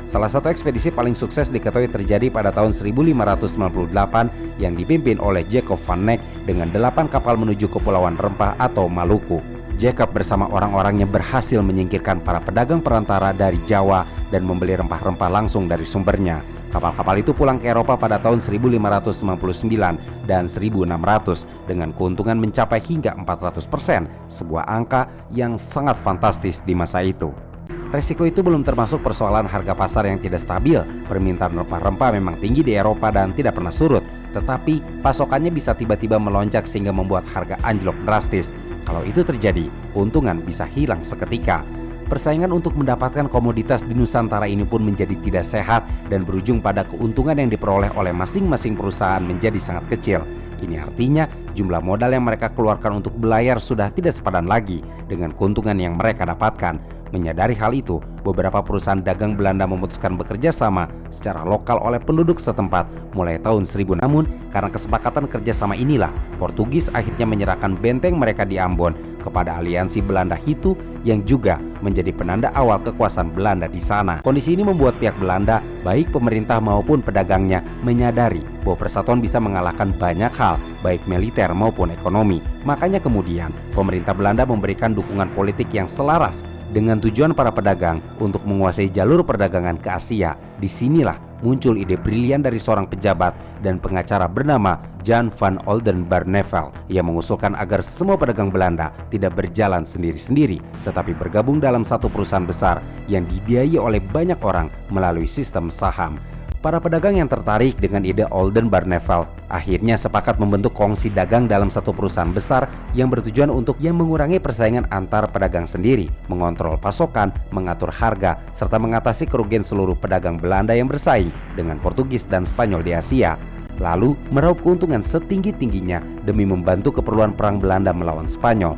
Salah satu ekspedisi paling sukses diketahui terjadi pada tahun 1598 yang dipimpin oleh Jacob van Eyck dengan 8 kapal menuju Kepulauan Rempah atau Maluku. Jacob bersama orang-orangnya berhasil menyingkirkan para pedagang perantara dari Jawa dan membeli rempah-rempah langsung dari sumbernya. Kapal-kapal itu pulang ke Eropa pada tahun 1599 dan 1600 dengan keuntungan mencapai hingga 400%, sebuah angka yang sangat fantastis di masa itu. Resiko itu belum termasuk persoalan harga pasar yang tidak stabil. Permintaan rempah-rempah memang tinggi di Eropa dan tidak pernah surut, tetapi pasokannya bisa tiba-tiba melonjak sehingga membuat harga anjlok drastis. Kalau itu terjadi, keuntungan bisa hilang seketika. Persaingan untuk mendapatkan komoditas di Nusantara ini pun menjadi tidak sehat dan berujung pada keuntungan yang diperoleh oleh masing-masing perusahaan menjadi sangat kecil. Ini artinya jumlah modal yang mereka keluarkan untuk belayar sudah tidak sepadan lagi dengan keuntungan yang mereka dapatkan. Menyadari hal itu, beberapa perusahaan dagang Belanda memutuskan bekerja sama secara lokal oleh penduduk setempat mulai tahun 1000. Namun, karena kesepakatan kerjasama inilah, Portugis akhirnya menyerahkan benteng mereka di Ambon kepada aliansi Belanda Hitu yang juga menjadi penanda awal kekuasaan Belanda di sana. Kondisi ini membuat pihak Belanda, baik pemerintah maupun pedagangnya, menyadari bahwa persatuan bisa mengalahkan banyak hal, baik militer maupun ekonomi. Makanya kemudian, pemerintah Belanda memberikan dukungan politik yang selaras dengan tujuan para pedagang untuk menguasai jalur perdagangan ke Asia. Disinilah muncul ide brilian dari seorang pejabat dan pengacara bernama Jan van Oldenbarneveldt yang mengusulkan agar semua pedagang Belanda tidak berjalan sendiri-sendiri, tetapi bergabung dalam satu perusahaan besar yang dibiayai oleh banyak orang melalui sistem saham. Para pedagang yang tertarik dengan ide Oldenbarneveldt akhirnya sepakat membentuk kongsi dagang dalam satu perusahaan besar yang bertujuan untuk mengurangi persaingan antar pedagang sendiri, mengontrol pasokan, mengatur harga, serta mengatasi kerugian seluruh pedagang Belanda yang bersaing dengan Portugis dan Spanyol di Asia. Lalu meraup keuntungan setinggi-tingginya demi membantu keperluan perang Belanda melawan Spanyol.